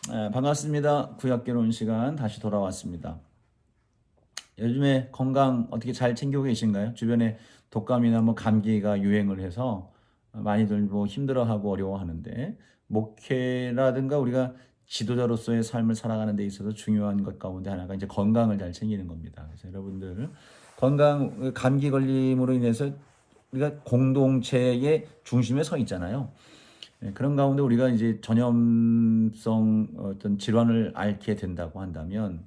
반갑습니다. 구약개론 시간 다시 돌아왔습니다. 요즘에 건강 어떻게 잘 챙기고 계신가요? 주변에 독감이나 뭐 감기가 유행을 해서 많이들 뭐 힘들어하고 어려워하는데, 목회라든가 우리가 지도자로서의 삶을 살아가는 데 있어서 중요한 것 가운데 하나가 이제 건강을 잘 챙기는 겁니다. 그래서 여러분들 건강, 감기 걸림으로 인해서 우리가 공동체의 중심에 서 있잖아요. 그런 가운데 우리가 이제 전염성 어떤 질환을 앓게 된다고 한다면,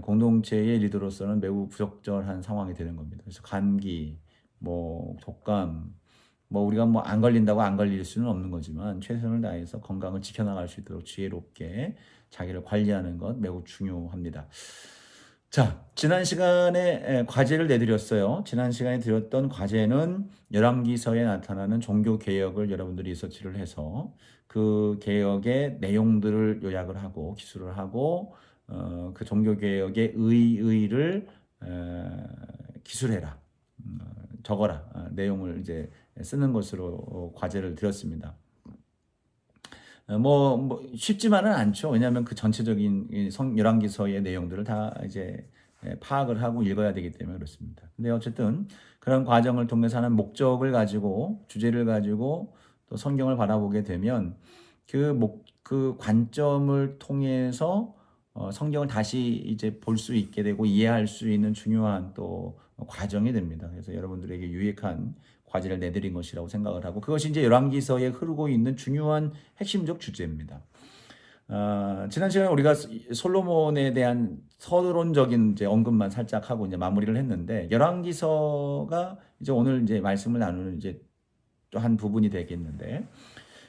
공동체의 리더로서는 매우 부적절한 상황이 되는 겁니다. 그래서 감기, 뭐 독감, 뭐 우리가 뭐 안 걸린다고 안 걸릴 수는 없는 거지만 최선을 다해서 건강을 지켜나갈 수 있도록 지혜롭게 자기를 관리하는 것 매우 중요합니다. 자, 지난 시간에 과제를 내드렸어요. 지난 시간에 드렸던 과제는 열왕기서에 나타나는 종교 개혁을 여러분들이 리서치를 해서 그 개혁의 내용들을 요약을 하고 기술을 하고, 그 종교 개혁의 의의를 기술해라, 적어라, 내용을 이제 쓰는 것으로 과제를 드렸습니다. 뭐 쉽지만은 않죠. 왜냐하면 그 전체적인 열왕기서의 내용들을 다 이제 파악을 하고 읽어야 되기 때문에 그렇습니다. 근데 어쨌든 그런 과정을 통해서 하는 목적을 가지고 주제를 가지고 또 성경을 바라보게 되면 그 관점을 통해서 성경을 다시 이제 볼 수 있게 되고 이해할 수 있는 중요한 또 과정이 됩니다. 그래서 여러분들에게 유익한 과제를 내드린 것이라고 생각을 하고, 그것이 이제 열왕기서에 흐르고 있는 중요한 핵심적 주제입니다. 지난 시간에 우리가 솔로몬에 대한 서론적인 이제 언급만 살짝 하고 이제 마무리를 했는데, 열왕기서가 이제 오늘 이제 말씀을 나누는 이제 또 한 부분이 되겠는데,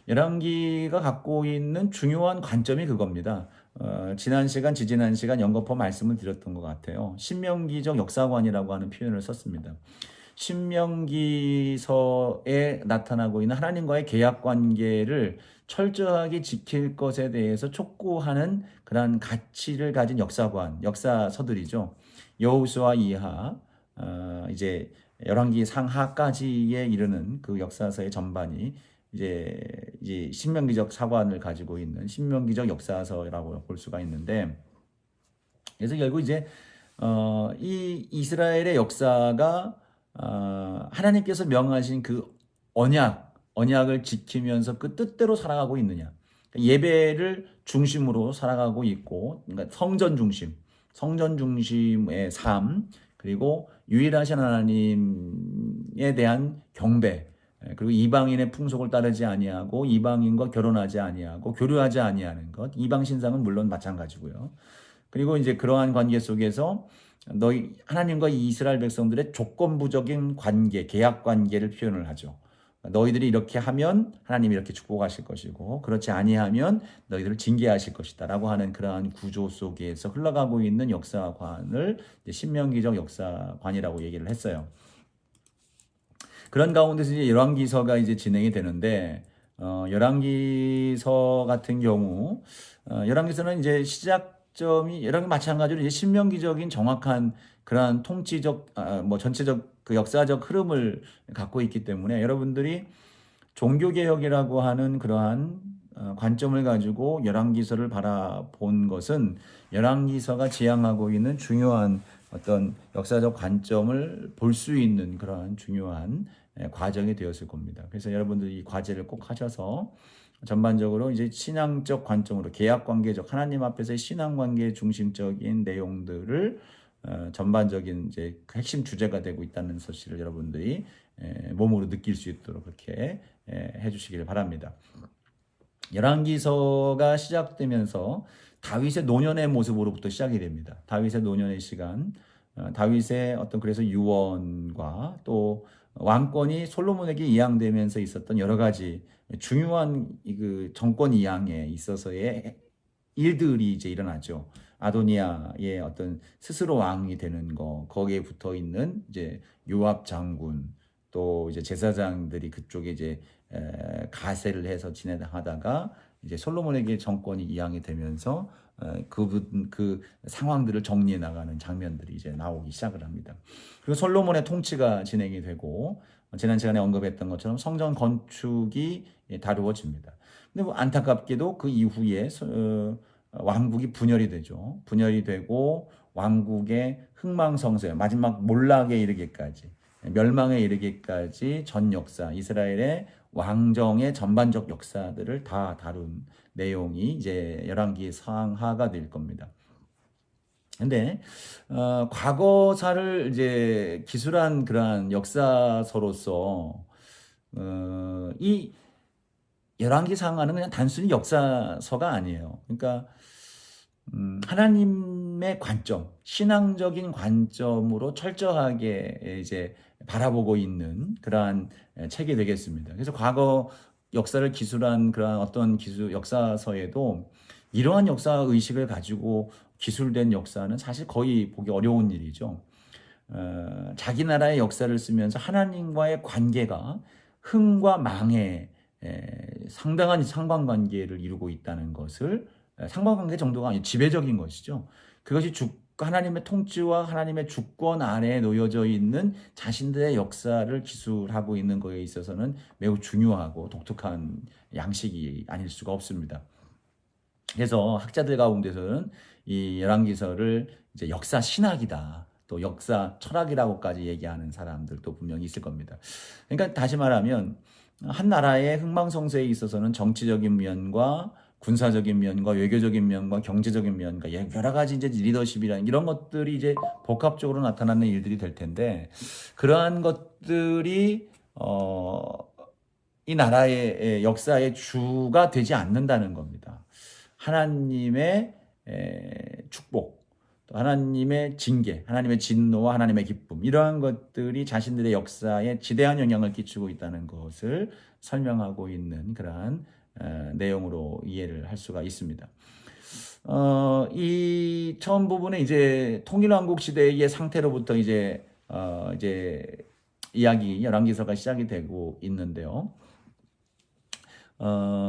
열왕기가 갖고 있는 중요한 관점이 그겁니다. 지난 시간, 지지난 시간 연거푸 말씀을 드렸던 것 같아요. 신명기적 역사관이라고 하는 표현을 썼습니다. 신명기서에 나타나고 있는 하나님과의 계약 관계를 철저하게 지킬 것에 대해서 촉구하는 그러한 가치를 가진 역사관, 역사서들이죠. 여호수아 이하, 이제 열왕기 상하까지에 이르는 그 역사서의 전반이 이제 신명기적 사관을 가지고 있는 신명기적 역사서라고 볼 수가 있는데, 그래서 결국 이제 이 이스라엘의 역사가 하나님께서 명하신 그 언약을 지키면서 그 뜻대로 살아가고 있느냐. 그러니까 예배를 중심으로 살아가고 있고, 그러니까 성전 중심의 삶, 그리고 유일하신 하나님에 대한 경배, 그리고 이방인의 풍속을 따르지 아니하고 이방인과 결혼하지 아니하고 교류하지 아니하는 것, 이방 신상은 물론 마찬가지고요. 그리고 이제 그러한 관계 속에서 너희 하나님과 이스라엘 백성들의 조건부적인 관계, 계약 관계를 표현을 하죠. 너희들이 이렇게 하면 하나님이 이렇게 축복하실 것이고, 그렇지 아니하면 너희들을 징계하실 것이다라고 하는 그러한 구조 속에서 흘러가고 있는 역사관을 신명기적 역사관이라고 얘기를 했어요. 그런 가운데서 이제 열왕기서가 이제 진행이 되는데, 열왕기서 같은 경우, 열왕기서는 이제 시작점이 열왕기 마찬가지로 이제 신명기적인 정확한 그러한 통치적, 뭐 전체적 그 역사적 흐름을 갖고 있기 때문에, 여러분들이 종교개혁이라고 하는 그러한 관점을 가지고 열왕기서를 바라본 것은 열왕기서가 지향하고 있는 중요한 어떤 역사적 관점을 볼 수 있는 그러한 중요한 과정이 되었을 겁니다. 그래서 여러분들이 이 과제를 꼭 하셔서 전반적으로 이제 신앙적 관점으로 계약 관계적 하나님 앞에서의 신앙 관계 중심적인 내용들을 전반적인 이제 그 핵심 주제가 되고 있다는 사실을 여러분들이 몸으로 느낄 수 있도록 그렇게 해주시기를 바랍니다. 열왕기서가 시작되면서 다윗의 노년의 모습으로부터 시작이 됩니다. 다윗의 노년의 시간, 다윗의 어떤 그래서 유언과 또 왕권이 솔로몬에게 이양되면서 있었던 여러 가지 중요한 그 정권 이양에 있어서의 일들이 이제 일어나죠. 아도니아의 어떤 스스로 왕이 되는 거, 거기에 붙어 있는 이제 요압 장군, 또 이제 제사장들이 그쪽에 이제 가세를 해서 지내다가 이제 솔로몬에게 정권이 이양이 되면서 그 상황들을 정리해 나가는 장면들이 이제 나오기 시작을 합니다. 그리고 솔로몬의 통치가 진행이 되고, 지난 시간에 언급했던 것처럼 성전 건축이 다루어집니다. 근데 뭐 안타깝게도 그 이후에 왕국이 분열이 되죠. 분열이 되고 왕국의 흥망성쇠, 마지막 몰락에 이르기까지, 멸망에 이르기까지 전 역사, 이스라엘의 왕정의 전반적 역사들을 다 다룬 내용이 이제 열왕기 상하가 될 겁니다. 근데 과거사를 이제 기술한 그러한 역사서로서 이 열왕기 상하는 그냥 단순히 역사서가 아니에요. 그러니까 하나님의 관점, 신앙적인 관점으로 철저하게 이제 바라보고 있는 그러한 책이 되겠습니다. 그래서 과거 역사를 기술한 그러한 어떤 역사서에도 이러한 역사 의식을 가지고 기술된 역사는 사실 거의 보기 어려운 일이죠. 자기 나라의 역사를 쓰면서 하나님과의 관계가 흥과 망의 상당한 상관관계를 이루고 있다는 것을, 상관관계 정도가 아니고 지배적인 것이죠. 그것이 하나님의 통치와 하나님의 주권 아래에 놓여져 있는 자신들의 역사를 기술하고 있는 것에 있어서는 매우 중요하고 독특한 양식이 아닐 수가 없습니다. 그래서 학자들 가운데서는 이 열왕기서를 이제 역사 신학이다, 또 역사 철학이라고까지 얘기하는 사람들도 분명히 있을 겁니다. 그러니까 다시 말하면 한 나라의 흥망성쇠에 있어서는 정치적인 면과 군사적인 면과 외교적인 면과 경제적인 면과 여러 가지 이제 리더십이라는 이런 것들이 이제 복합적으로 나타나는 일들이 될 텐데, 그러한 것들이 이 나라의 역사의 주가 되지 않는다는 겁니다. 하나님의 축복, 또 하나님의 징계, 하나님의 진노와 하나님의 기쁨, 이러한 것들이 자신들의 역사에 지대한 영향을 끼치고 있다는 것을 설명하고 있는 그러한 내용으로 이해를 할 수가 있습니다. 이 처음 부분에 이제 통일왕국 시대의 상태로부터 이제 이야기 열왕기서가 시작이 되고 있는데요.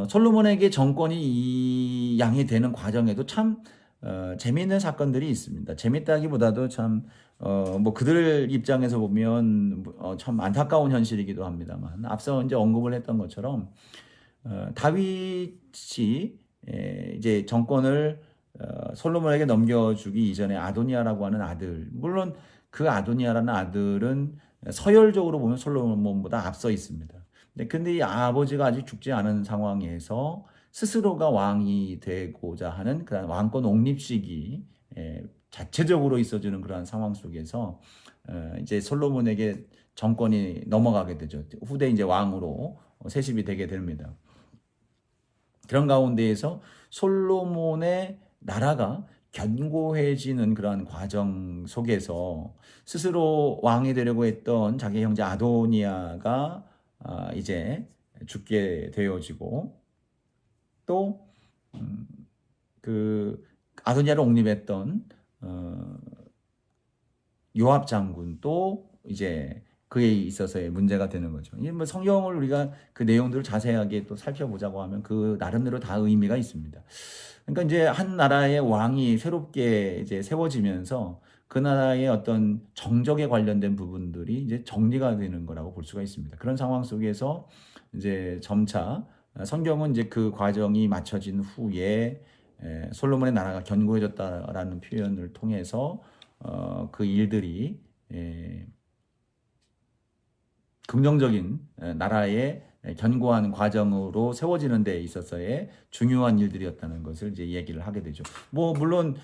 솔로몬에게 정권이 이양이 되는 과정에도 참 재미있는 사건들이 있습니다. 재밌다기보다도 참 뭐 그들 입장에서 보면 참 안타까운 현실이기도 합니다만, 앞서 이제 언급을 했던 것처럼 다윗이 이제 정권을 솔로몬에게 넘겨주기 이전에 아도니아라고 하는 아들, 물론 그 아도니아라는 아들은 서열적으로 보면 솔로몬보다 앞서 있습니다. 근데 이 아버지가 아직 죽지 않은 상황에서 스스로가 왕이 되고자 하는 그런 왕권 옹립식이 자체적으로 있어지는 그러한 상황 속에서 이제 솔로몬에게 정권이 넘어가게 되죠. 후대 이제 왕으로 세습이 되게 됩니다. 그런 가운데에서 솔로몬의 나라가 견고해지는 그러한 과정 속에서 스스로 왕이 되려고 했던 자기 형제 아도니아가 이제 죽게 되어지고, 또 그 아도니아를 옹립했던 요압 장군도 이제 그에 있어서의 문제가 되는 거죠. 이 뭐 성경을 우리가 그 내용들을 자세하게 또 살펴보자고 하면 그 나름대로 다 의미가 있습니다. 그러니까 이제 한 나라의 왕이 새롭게 이제 세워지면서 그 나라의 어떤 정적에 관련된 부분들이 이제 정리가 되는 거라고 볼 수가 있습니다. 그런 상황 속에서 이제 점차 성경은 이제 그 과정이 맞춰진 후에 솔로몬의 나라가 견고해졌다라는 표현을 통해서 그 일들이 긍정적인 나라의 견고한 과정으로 세워지는 데 있어서의 중요한 일들이었다는 것을 이제 얘기를 하게 되죠. 뭐 물론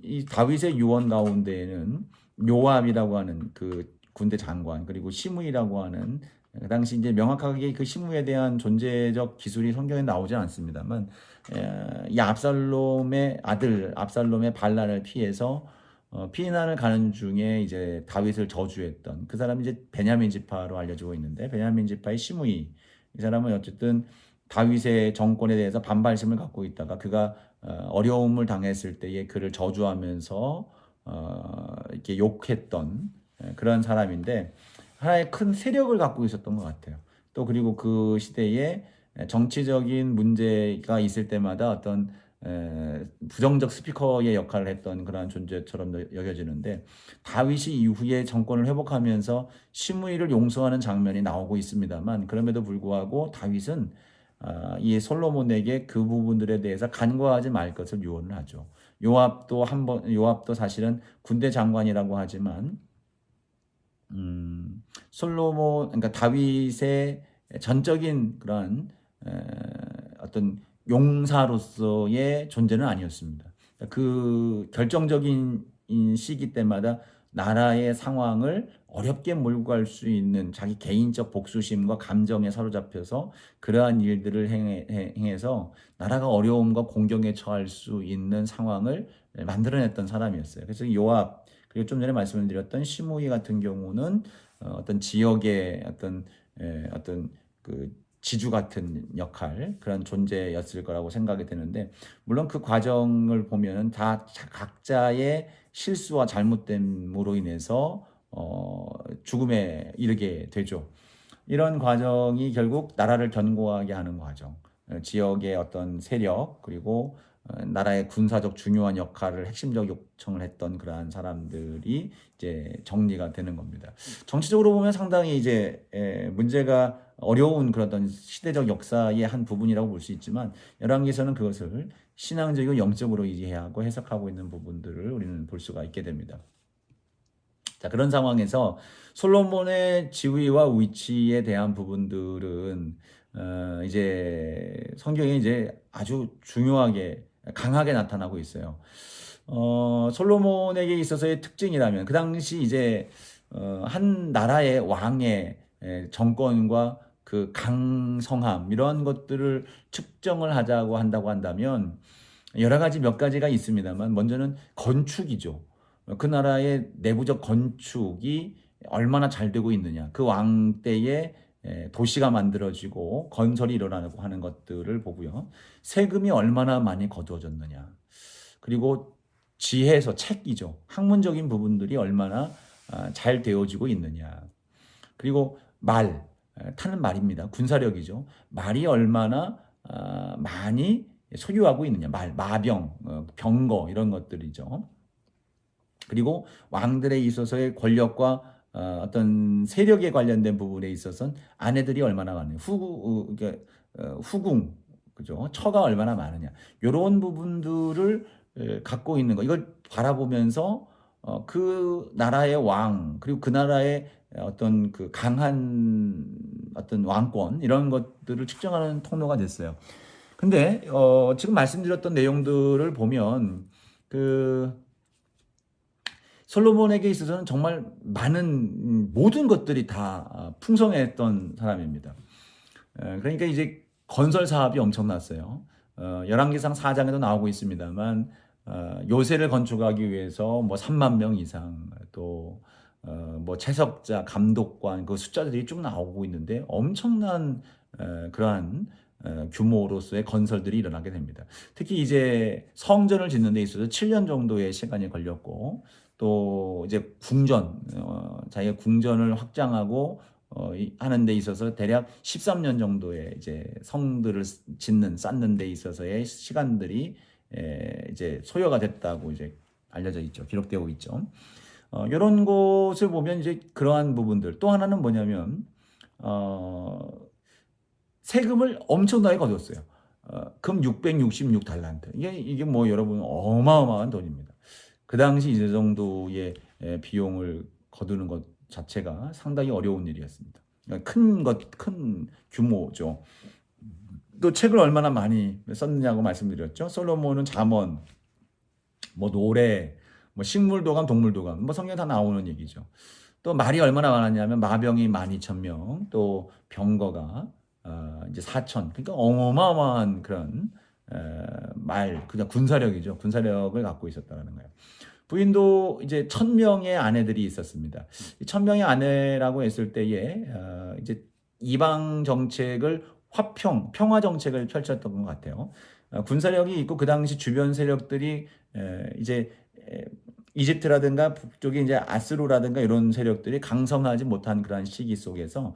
이 다윗의 유언 가운데에는 요압이라고 하는 그 군대 장관, 그리고 시므이라고 하는, 그 당시 이제 명확하게 그 시므에 대한 존재적 기술이 성경에 나오지 않습니다만, 이 압살롬의 아들 압살롬의 반란을 피해서 피난을 가는 중에 이제 다윗을 저주했던 그 사람이 이제 베냐민 지파로 알려지고 있는데, 베냐민 지파의 시므이, 이 사람은 어쨌든 다윗의 정권에 대해서 반발심을 갖고 있다가 그가 어려움을 당했을 때에 그를 저주하면서 이렇게 욕했던 그런 사람인데, 하나의 큰 세력을 갖고 있었던 것 같아요. 또 그리고 그 시대에 정치적인 문제가 있을 때마다 어떤 부정적 스피커의 역할을 했던 그러한 존재처럼 여겨지는데, 다윗이 이후에 정권을 회복하면서 시므이를 용서하는 장면이 나오고 있습니다만, 그럼에도 불구하고 다윗은 이 솔로몬에게 그 부분들에 대해서 간과하지 말 것을 유언을 하죠. 요압도 사실은 군대 장관이라고 하지만 솔로몬 그러니까 다윗의 전적인 그런 어떤 용사로서의 존재는 아니었습니다. 그 결정적인 시기 때마다 나라의 상황을 어렵게 몰고 갈 수 있는 자기 개인적 복수심과 감정에 사로잡혀서 그러한 일들을 행해서 나라가 어려움과 공경에 처할 수 있는 상황을 만들어냈던 사람이었어요. 그래서 요압 그리고 좀 전에 말씀을 드렸던 시므이 같은 경우는 어떤 지역의 어떤 그 지주 같은 역할 그런 존재였을 거라고 생각이 되는데 물론 그 과정을 보면은 다 각자의 실수와 잘못됨으로 인해서 죽음에 이르게 되죠. 이런 과정이 결국 나라를 견고하게 하는 과정, 지역의 어떤 세력 그리고 나라의 군사적 중요한 역할을 핵심적 요청을 했던 그러한 사람들이 이제 정리가 되는 겁니다. 정치적으로 보면 상당히 이제 문제가 어려운 그런 어떤 시대적 역사의 한 부분이라고 볼 수 있지만 열왕기서는 그것을 신앙적이고 영적으로 이해하고 해석하고 있는 부분들을 우리는 볼 수가 있게 됩니다. 자, 그런 상황에서 솔로몬의 지위와 위치에 대한 부분들은 이제 성경에 이제 아주 중요하게 강하게 나타나고 있어요. 솔로몬에게 있어서의 특징이라면 그 당시 이제 한 나라의 왕의 정권과 그 강성함 이런 것들을 측정을 하자고 한다고 한다면 여러 가지 몇 가지가 있습니다만 먼저는 건축이죠. 그 나라의 내부적 건축이 얼마나 잘 되고 있느냐. 그 왕 때에 도시가 만들어지고 건설이 일어나고 하는 것들을 보고요. 세금이 얼마나 많이 거두어졌느냐. 그리고 지혜서 책이죠. 학문적인 부분들이 얼마나 잘 되어지고 있느냐. 그리고 타는 말입니다. 군사력이죠. 말이 얼마나 많이 소유하고 있느냐. 마병, 병거 이런 것들이죠. 그리고 왕들에 있어서의 권력과 어떤 세력에 관련된 부분에 있어서는 아내들이 얼마나 많느냐, 후궁, 그죠? 처가 얼마나 많으냐, 이런 부분들을 갖고 있는 거, 이걸 바라보면서 그 나라의 왕 그리고 그 나라의 어떤 그 강한 어떤 왕권 이런 것들을 측정하는 통로가 됐어요. 근데 지금 말씀드렸던 내용들을 보면 그 솔로몬에게 있어서는 정말 많은 모든 것들이 다 풍성했던 사람입니다. 그러니까 이제 건설 사업이 엄청났어요. 열왕기상 4장에도 나오고 있습니다만 요새를 건축하기 위해서 뭐 3만 명 이상 또 뭐 채석자, 감독관 그 숫자들이 쭉 나오고 있는데 엄청난 그러한 규모로서의 건설들이 일어나게 됩니다. 특히 이제 성전을 짓는 데 있어서 7년 정도의 시간이 걸렸고 또 이제 자기가 궁전을 확장하고 하는 데 있어서 대략 13년 정도의 이제 성들을 쌓는 데 있어서의 시간들이 이제 소요가 됐다고 이제 알려져 있죠. 기록되고 있죠. 이런 곳을 보면 이제 그러한 부분들 또 하나는 뭐냐면 세금을 엄청나게 거뒀어요. 금 666달란트. 이게 뭐 여러분 어마어마한 돈입니다. 그 당시 이 정도의 비용을 거두는 것 자체가 상당히 어려운 일이었습니다. 큰 규모죠. 또 책을 얼마나 많이 썼느냐고 말씀드렸죠. 솔로몬은 잠언, 뭐 노래, 뭐 식물도감, 동물도감, 뭐 성경 다 나오는 얘기죠. 또 말이 얼마나 많았냐면 마병이 12,000명, 또 병거가 이제 4천. 그러니까 어마어마한 그런 그냥 군사력이죠. 군사력을 갖고 있었다는 거예요. 부인도 이제 1,000명의 아내들이 있었습니다. 1,000명의 아내라고 했을 때에 이제 이방 정책을 평화 정책을 펼쳤던 것 같아요. 군사력이 있고 그 당시 주변 세력들이 이제 이집트라든가 북쪽에 이제 아스루라든가 이런 세력들이 강성하지 못한 그런 시기 속에서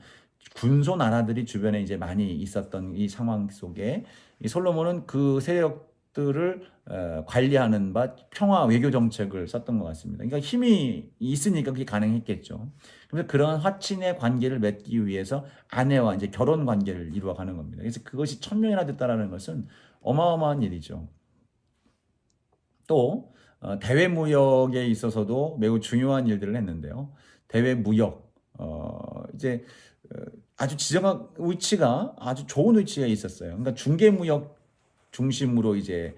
군소 나라들이 주변에 이제 많이 있었던 이 상황 속에 이 솔로몬은 그 세력 것들을 관리하는 바 평화 외교 정책을 썼던 것 같습니다. 그러니까 힘이 있으니까 그게 가능했겠죠. 그래서 그런 화친의 관계를 맺기 위해서 아내와 이제 결혼 관계를 이루어가는 겁니다. 그래서 그것이 1000명이나 됐다라는 것은 어마어마한 일이죠. 또 대외 무역에 있어서도 매우 중요한 일들을 했는데요. 대외 무역 이제 아주 지정한 위치가 아주 좋은 위치에 있었어요. 그러니까 중개 무역 중심으로 이제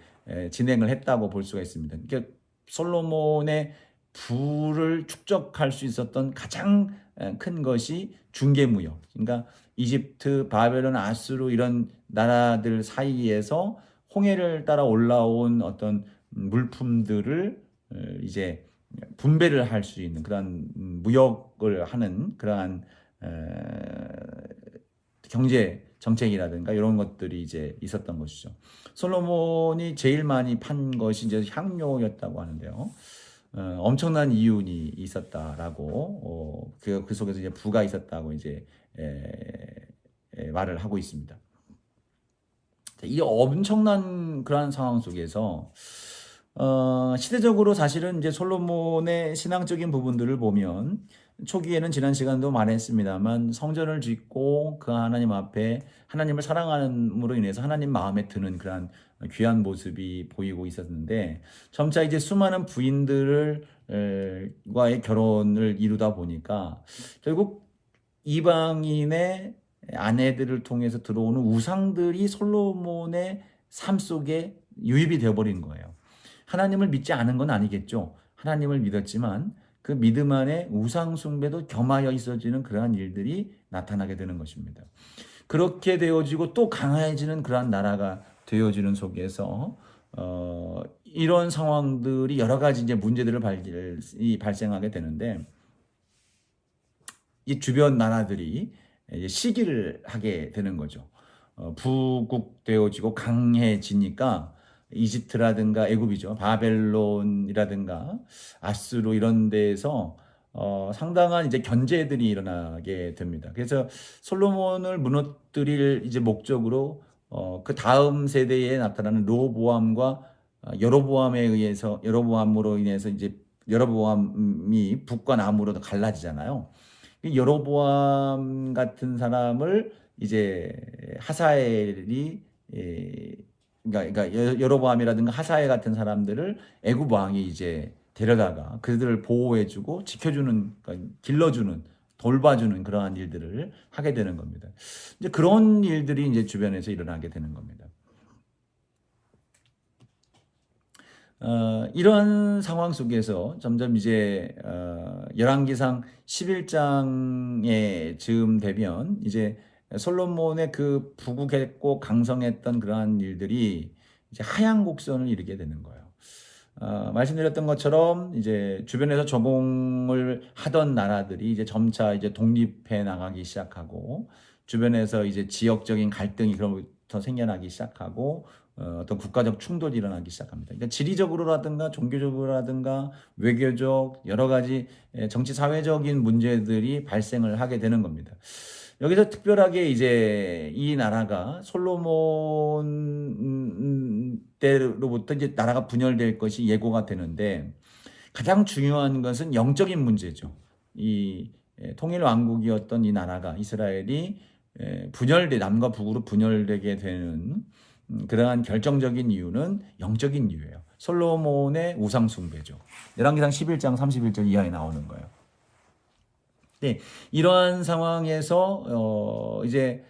진행을 했다고 볼 수가 있습니다. 그러니까 솔로몬의 부를 축적할 수 있었던 가장 큰 것이 중개 무역. 그러니까 이집트, 바벨론, 아수르 이런 나라들 사이에서 홍해를 따라 올라온 어떤 물품들을 이제 분배를 할 수 있는 그런 무역을 하는 그러한 경제 정책이라든가 이런 것들이 이제 있었던 것이죠. 솔로몬이 제일 많이 판 것이 이제 향료였다고 하는데요. 엄청난 이윤이 있었다라고 그 속에서 이제 부가 있었다고 이제 말을 하고 있습니다. 이 엄청난 그러한 상황 속에서 시대적으로 사실은 이제 솔로몬의 신앙적인 부분들을 보면 초기에는 지난 시간도 말했습니다만 성전을 짓고 그 하나님 앞에 하나님을 사랑함으로 인해서 하나님 마음에 드는 그러한 귀한 모습이 보이고 있었는데 점차 이제 수많은 부인들을 과의 결혼을 이루다 보니까 결국 이방인의 아내들을 통해서 들어오는 우상들이 솔로몬의 삶 속에 유입이 되어버린 거예요. 하나님을 믿지 않은 건 아니겠죠. 하나님을 믿었지만 그 믿음 안에 우상 숭배도 겸하여 있어지는 그러한 일들이 나타나게 되는 것입니다. 그렇게 되어지고 또 강해지는 그러한 나라가 되어지는 속에서 이런 상황들이 여러 가지 이제 문제들을 발생하게 되는데 이 주변 나라들이 시기를 하게 되는 거죠. 부국되어지고 강해지니까 이집트라든가 애굽이죠. 바벨론이라든가 아수르 이런 데에서 상당한 이제 견제들이 일어나게 됩니다. 그래서 솔로몬을 무너뜨릴 이제 목적으로 그 다음 세대에 나타나는 르호보암과 여로보암으로 인해서 이제 여로보암이 북과 남으로 갈라지잖아요. 여로보암 같은 사람을 이제 하사엘이 그러니까 여로보암이라든가 하사엘 같은 사람들을 애굽 왕이 이제 데려다가 그들을 보호해주고 지켜주는, 그러니까 길러주는, 돌봐주는 그러한 일들을 하게 되는 겁니다. 이제 그런 일들이 이제 주변에서 일어나게 되는 겁니다. 이런 상황 속에서 점점 이제 열왕기상 11장에 즈음 되면 이제 솔로몬의 그 부국했고 강성했던 그러한 일들이 이제 하향 곡선을 이루게 되는 거예요. 말씀드렸던 것처럼 이제 주변에서 저공을 하던 나라들이 이제 점차 이제 독립해 나가기 시작하고 주변에서 이제 지역적인 갈등이 그로부터 생겨나기 시작하고 어떤 국가적 충돌이 일어나기 시작합니다. 그러니까 지리적으로라든가 종교적으로라든가 외교적 여러 가지 정치 사회적인 문제들이 발생을 하게 되는 겁니다. 여기서 특별하게 이제 이 나라가 솔로몬 때로부터 이제 나라가 분열될 것이 예고가 되는데 가장 중요한 것은 영적인 문제죠. 이 통일 왕국이었던 이 나라가 이스라엘이 남과 북으로 분열되게 되는 그러한 결정적인 이유는 영적인 이유예요. 솔로몬의 우상 숭배죠. 열왕기상 11장 31절 이하에 나오는 거예요. 네, 이러한 상황에서 이제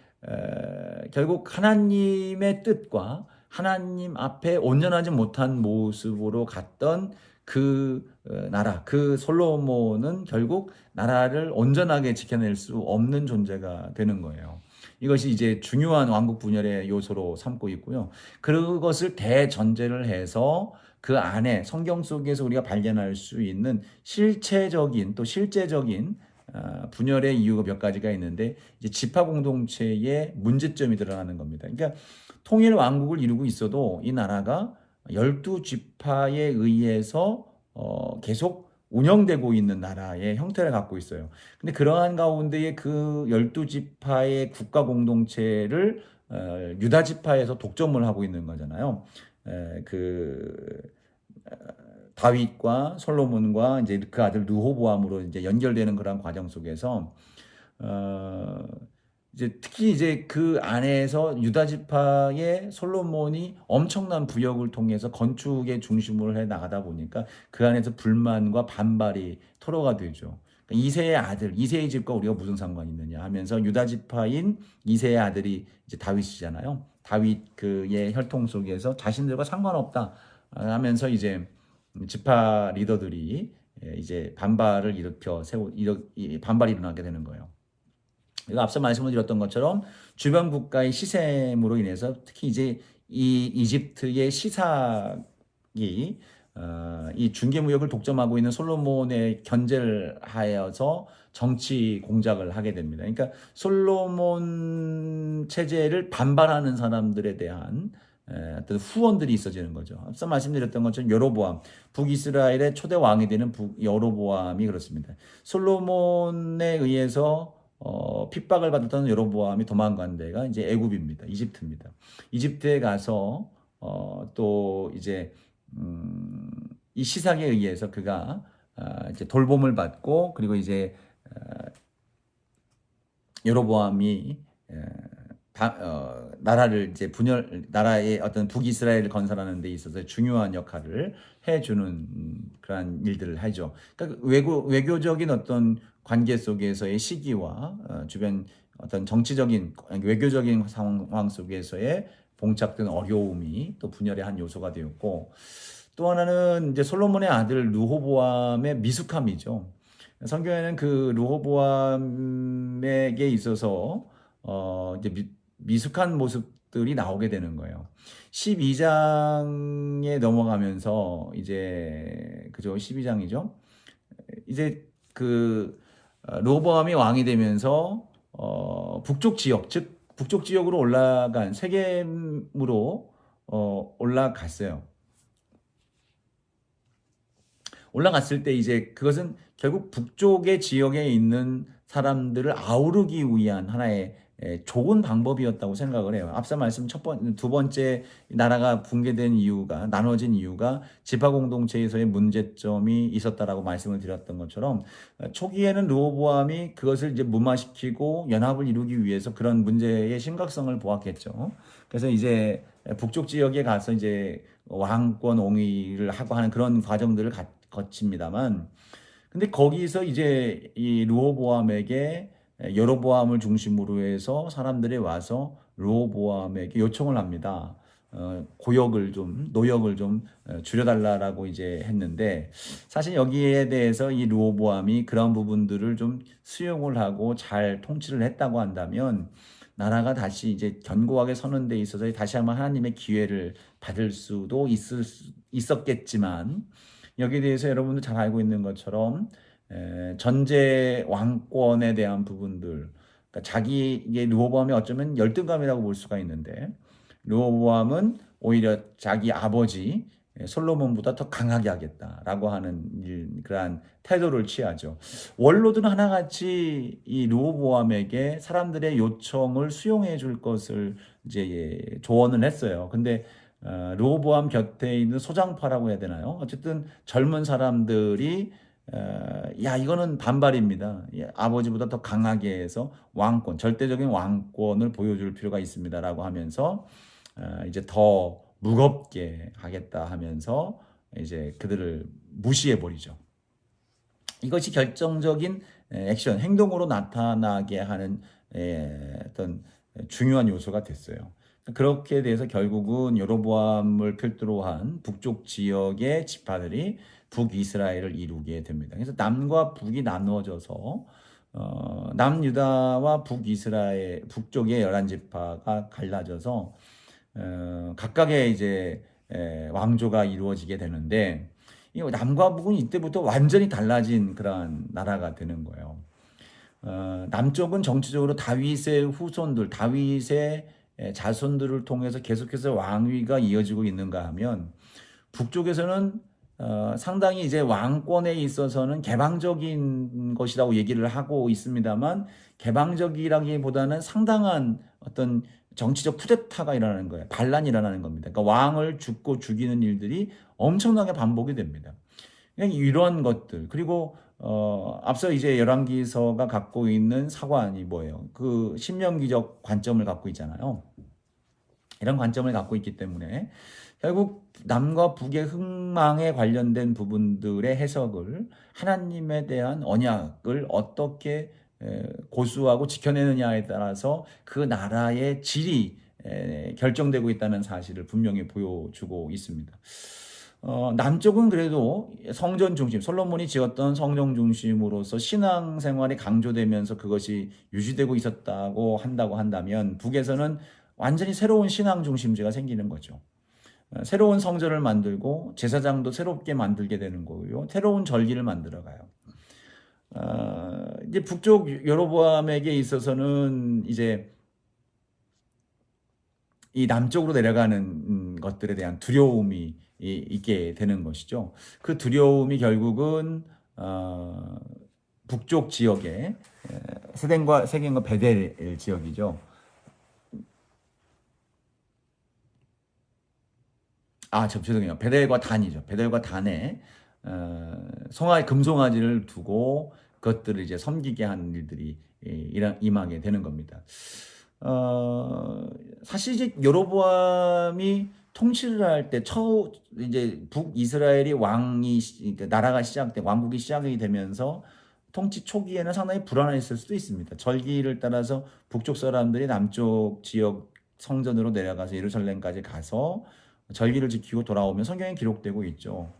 결국 하나님의 뜻과 하나님 앞에 온전하지 못한 모습으로 갔던 그 나라, 그 솔로몬은 결국 나라를 온전하게 지켜낼 수 없는 존재가 되는 거예요. 이것이 이제 중요한 왕국 분열의 요소로 삼고 있고요. 그것을 대전제를 해서 그 안에 성경 속에서 우리가 발견할 수 있는 실체적인 또 실제적인 분열의 이유가 몇 가지가 있는데 이제 지파 공동체의 문제점이 드러나는 겁니다. 그러니까 통일 왕국을 이루고 있어도 이 나라가 12지파에 의해서 계속 운영되고 있는 나라의 형태를 갖고 있어요. 근데 그러한 가운데에 그 12지파의 국가 공동체를 유다 지파에서 독점을 하고 있는 거잖아요. 그 다윗과 솔로몬과 이제 그 아들 르호보암으로 이제 연결되는 그런 과정 속에서 어 이제 특히 이제 그 안에서 유다 지파의 솔로몬이 엄청난 부역을 통해서 건축의 중심으로 해 나가다 보니까 그 안에서 불만과 반발이 토로가 되죠. 그러니까 이새의 아들, 이새의 집과 우리가 무슨 상관이 있느냐 하면서 유다 지파인 이새의 아들이 이제 다윗이잖아요. 다윗 그의 혈통 속에서 자신들과 상관없다 하면서 이제 지파 리더들이 이제 반발을 일으켜 반발이 일어나게 되는 거예요. 이거 앞서 말씀을 드렸던 것처럼 주변 국가의 시샘으로 인해서 특히 이제 이 이집트의 시삭이 이 중개무역을 독점하고 있는 솔로몬의 견제를 하여서 정치 공작을 하게 됩니다. 그러니까 솔로몬 체제를 반발하는 사람들에 대한 어떤 후원들이 있어지는 거죠. 앞서 말씀드렸던 것처럼 여로보암, 북이스라엘의 초대 왕이 되는 여로보암이 그렇습니다. 솔로몬에 의해서 핍박을 받았던 여로보암이 도망간 데가 이제 애굽입니다. 이집트입니다. 이집트에 가서 또 이제 이 시삭에 의해서 그가 이제 돌봄을 받고 그리고 이제 여로보암이 나라를 이제 나라의 어떤 북이스라엘을 건설하는 데 있어서 중요한 역할을 해주는 그러한 일들을 하죠. 그러니까 외교적인 어떤 관계 속에서의 시기와 주변 어떤 정치적인 외교적인 상황 속에서의 봉착된 어려움이 또 분열의 한 요소가 되었고 또 하나는 이제 솔로몬의 아들 르호보암의 미숙함이죠. 성경에는 그 르호보암에게 있어서 이제 미숙한 모습들이 나오게 되는 거예요. 12장에 넘어가면서 이제 그죠? 12장이죠. 이제 그 르호보암이 왕이 되면서 북쪽 지역 즉 북쪽 지역으로 올라간 세겜으로 올라갔어요. 올라갔을 때 이제 그것은 결국 북쪽의 지역에 있는 사람들을 아우르기 위한 하나의 좋은 방법이었다고 생각을 해요. 앞서 말씀 두 번째 나라가 붕괴된 이유가 나눠진 이유가 지파 공동체에서의 문제점이 있었다라고 말씀을 드렸던 것처럼 초기에는 르호보암이 그것을 이제 무마시키고 연합을 이루기 위해서 그런 문제의 심각성을 보았겠죠. 그래서 이제 북쪽 지역에 가서 이제 왕권 옹위를 하고 하는 그런 과정들을 거칩니다만 근데 거기서 이제 이 르호보암에게 여로보암을 중심으로 해서 사람들이 와서 르호보암에게 요청을 합니다. 노역을 좀 줄여달라라고 이제 했는데 사실 여기에 대해서 이 르호보암이 그런 부분들을 좀 수용을 하고 잘 통치를 했다고 한다면 나라가 다시 이제 견고하게 서는 데 있어서 다시 한번 하나님의 기회를 받을 수도 있었겠지만 여기에 대해서 여러분도 잘 알고 있는 것처럼 전제 왕권에 대한 부분들 그러니까 이게 르호보암이 어쩌면 열등감이라고 볼 수가 있는데 르호보암은 오히려 자기 아버지 솔로몬보다 더 강하게 하겠다라고 하는 그러한 태도를 취하죠. 원로들은 하나같이 이 르호보암에게 사람들의 요청을 수용해 줄 것을 이제 조언을 했어요. 근데 르호보암 곁에 있는 소장파라고 해야 되나요? 어쨌든 젊은 사람들이 야 이거는 반발입니다. 아버지보다 더 강하게 해서 절대적인 왕권을 보여줄 필요가 있습니다라고 하면서 이제 더 무겁게 하겠다 하면서 이제 그들을 무시해 버리죠. 이것이 결정적인 행동으로 나타나게 하는 어떤 중요한 요소가 됐어요. 그렇게 돼서 결국은 여로보암을 필두로 한 북쪽 지역의 지파들이 북이스라엘을 이루게 됩니다. 그래서 남과 북이 나누어져서 남유다와 북쪽의 11지파가 갈라져서 각각의 이제 왕조가 이루어지게 되는데 이 남과 북은 이때부터 완전히 달라진 그런 나라가 되는 거예요. 남쪽은 정치적으로 다윗의 후손들, 다윗의 자손들을 통해서 계속해서 왕위가 이어지고 있는가 하면 북쪽에서는 상당히 이제 왕권에 있어서는 개방적인 것이라고 얘기를 하고 있습니다만 개방적이라기보다는 상당한 어떤 정치적 쿠데타가 일어나는 거예요. 반란이 일어나는 겁니다. 그러니까 왕을 죽고 죽이는 일들이 엄청나게 반복이 됩니다. 그냥 이런 것들 그리고 앞서 이제 열왕기서가 갖고 있는 사관이 뭐예요? 그 신명기적 관점을 갖고 있잖아요. 이런 관점을 갖고 있기 때문에 결국 남과 북의 흥망에 관련된 부분들의 해석을 하나님에 대한 언약을 어떻게 고수하고 지켜내느냐에 따라서 그 나라의 질이 결정되고 있다는 사실을 분명히 보여주고 있습니다. 남쪽은 그래도 성전 중심, 솔로몬이 지었던 성전 중심으로서 신앙생활이 강조되면서 그것이 유지되고 있었다고 한다면 북에서는 완전히 새로운 신앙 중심제가 생기는 거죠. 새로운 성전을 만들고 제사장도 새롭게 만들게 되는 거고요. 새로운 절기를 만들어가요. 이제 북쪽 여로보암에게 있어서는 이제 이 남쪽으로 내려가는 것들에 대한 두려움이 있게 되는 것이죠. 그 두려움이 결국은 북쪽 지역의 세겜과 베델 지역이죠. 죄송해요. 베델과 단이죠. 베델과 단에 금송아지를 두고 그것들을 이제 섬기게 하는 일들이 임하게 되는 겁니다. 사실 이제 여로보암이 통치를 할 때 이제 북이스라엘이 그러니까 나라가 왕국이 시작이 되면서 통치 초기에는 상당히 불안했을 수도 있습니다. 절기를 따라서 북쪽 사람들이 남쪽 지역 성전으로 내려가서 예루살렘까지 가서 절기를 지키고 돌아오면 성경에 기록되고 있죠.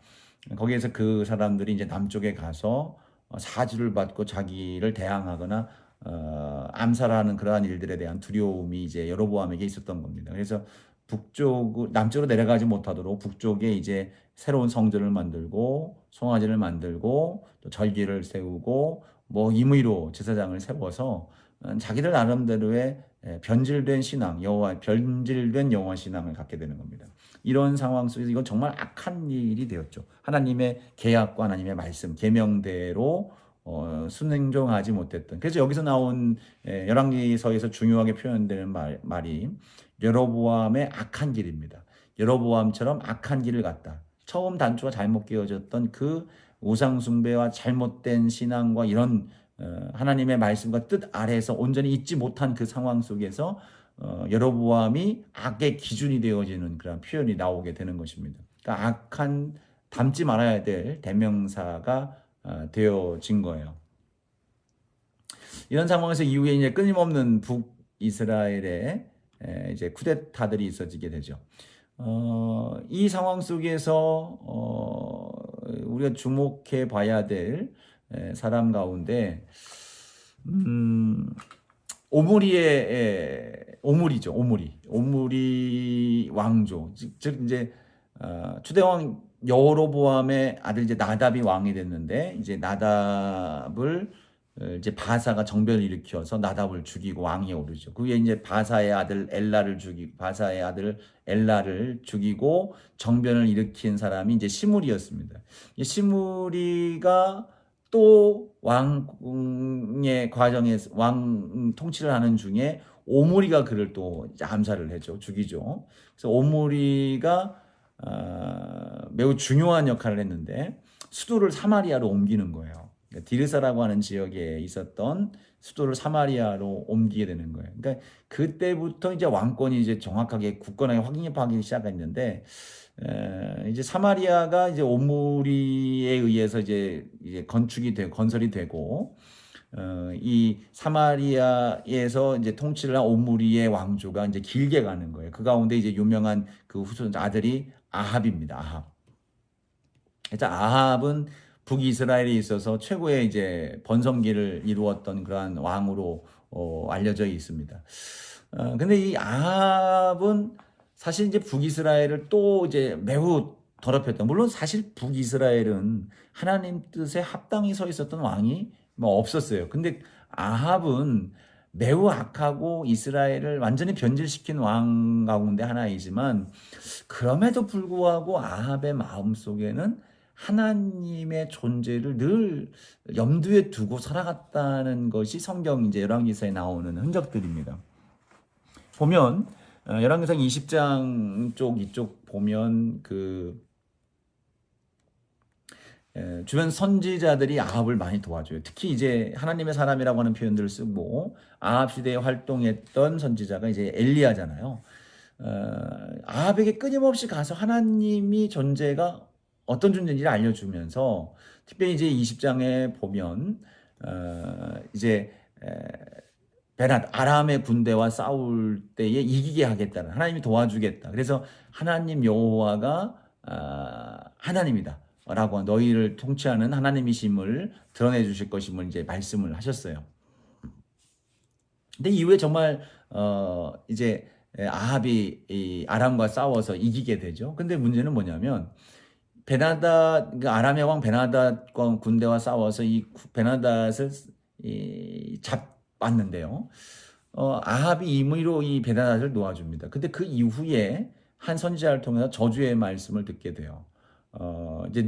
거기에서 그 사람들이 이제 남쪽에 가서 사주를 받고 자기를 대항하거나 암살하는 그러한 일들에 대한 두려움이 이제 여로보암에게 있었던 겁니다. 그래서 남쪽으로 내려가지 못하도록 북쪽에 이제 새로운 성전을 만들고 송아지를 만들고 또 절기를 세우고 뭐 임의로 제사장을 세워서 자기들 나름대로의 변질된 여호와 신앙을 갖게 되는 겁니다. 이런 상황 속에서 이건 정말 악한 일이 되었죠. 하나님의 계약과 하나님의 말씀, 계명대로 순종하지 못했던. 그래서 여기서 나온 열왕기서에서 중요하게 표현되는 말이 여로보암의 악한 길입니다. 여로보암처럼 악한 길을 갔다. 처음 단초가 잘못 끼워졌던 그 우상 숭배와 잘못된 신앙과 이런 하나님의 말씀과 뜻 아래에서 온전히 있지 못한 그 상황 속에서 여로보암이 악의 기준이 되어지는 그런 표현이 나오게 되는 것입니다. 그러니까 닮지 말아야 될 대명사가 되어진 거예요. 이런 상황에서 이후에 이제 끊임없는 북이스라엘의 이제 쿠데타들이 있어지게 되죠. 이 상황 속에서 우리가 주목해 봐야 될 사람 가운데 오므리죠. 오므리 왕조. 즉 이제 초대왕 여로보암의 아들 이제 나답이 왕이 됐는데 이제 나답을 이제 바사가 정변을 일으켜서 나답을 죽이고 왕위에 오르죠. 그 위에 이제 바사의 아들 엘라를 죽이고 정변을 일으킨 사람이 이제 시므리였습니다. 시므리가 또 왕의 과정에서 왕 통치를 하는 중에 오므리가 그를 또 암살을 했죠. 죽이죠. 그래서 오므리가 매우 중요한 역할을 했는데 수도를 사마리아로 옮기는 거예요. 그러니까 디르사라고 하는 지역에 있었던 수도를 사마리아로 옮기게 되는 거예요. 그러니까 그때부터 이제 왕권이 이제 정확하게 굳건하게 확립하기 시작했는데 이제 사마리아가 이제 오므리에 의해서 이제 건설이 되고 이 사마리아에서 이제 통치를 한 오므리의 왕조가 이제 길게 가는 거예요. 그 가운데 이제 유명한 그 후손 아들이 아합입니다. 아합. 그래서 아합은 북이스라엘에 있어서 최고의 이제 번성기를 이루었던 그러한 왕으로 알려져 있습니다. 근데 이 아합은 사실 이제 북이스라엘을 또 이제 매우 더럽혔다. 물론 사실 북이스라엘은 하나님 뜻에 합당히 서 있었던 왕이 뭐 없었어요. 근데 아합은 매우 악하고 이스라엘을 완전히 변질시킨 왕 가운데 하나이지만 그럼에도 불구하고 아합의 마음속에는 하나님의 존재를 늘 염두에 두고 살아갔다는 것이 성경 이제 열왕기서에 나오는 흔적들입니다. 보면 열왕기상 20장 쪽 이쪽 보면 주변 선지자들이 아합을 많이 도와줘요. 특히 이제 하나님의 사람이라고 하는 표현들을 쓰고 아합 시대에 활동했던 선지자가 이제 엘리야잖아요. 아합에게 끊임없이 가서 하나님이 존재가 어떤 존재인지를 알려주면서 특별히 이제 20장에 보면 이제 베낫 아람의 군대와 싸울 때에 이기게 하겠다는 하나님이 도와주겠다. 그래서 하나님 여호와가 하나님이다. 라고 너희를 통치하는 하나님이심을 드러내 주실 것임을 이제 말씀을 하셨어요. 근데 이후에 정말 이제 아합이 이 아람과 싸워서 이기게 되죠. 근데 문제는 뭐냐면 베나닷 그 아람의 왕 베나닷과 군대와 싸워서 이 베나닷을 잡았는데요. 아합이 임의로 이 베나닷을 놓아줍니다. 근데 그 이후에 한 선지자를 통해서 저주의 말씀을 듣게 돼요. 이제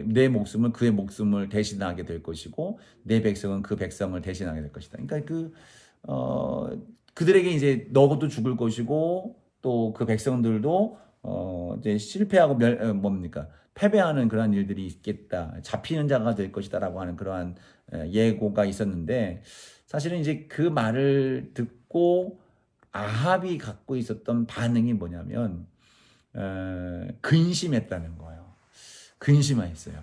내 목숨은 그의 목숨을 대신하게 될 것이고 내 백성은 그 백성을 대신하게 될 것이다. 그러니까 그들에게 이제 너도 죽을 것이고 또 그 백성들도 이제 실패하고 뭡니까 패배하는 그러한 일들이 있겠다. 잡히는 자가 될 것이다라고 하는 그러한 예고가 있었는데 사실은 이제 그 말을 듣고 아합이 갖고 있었던 반응이 뭐냐면 근심했다는 거예요. 근심했어요.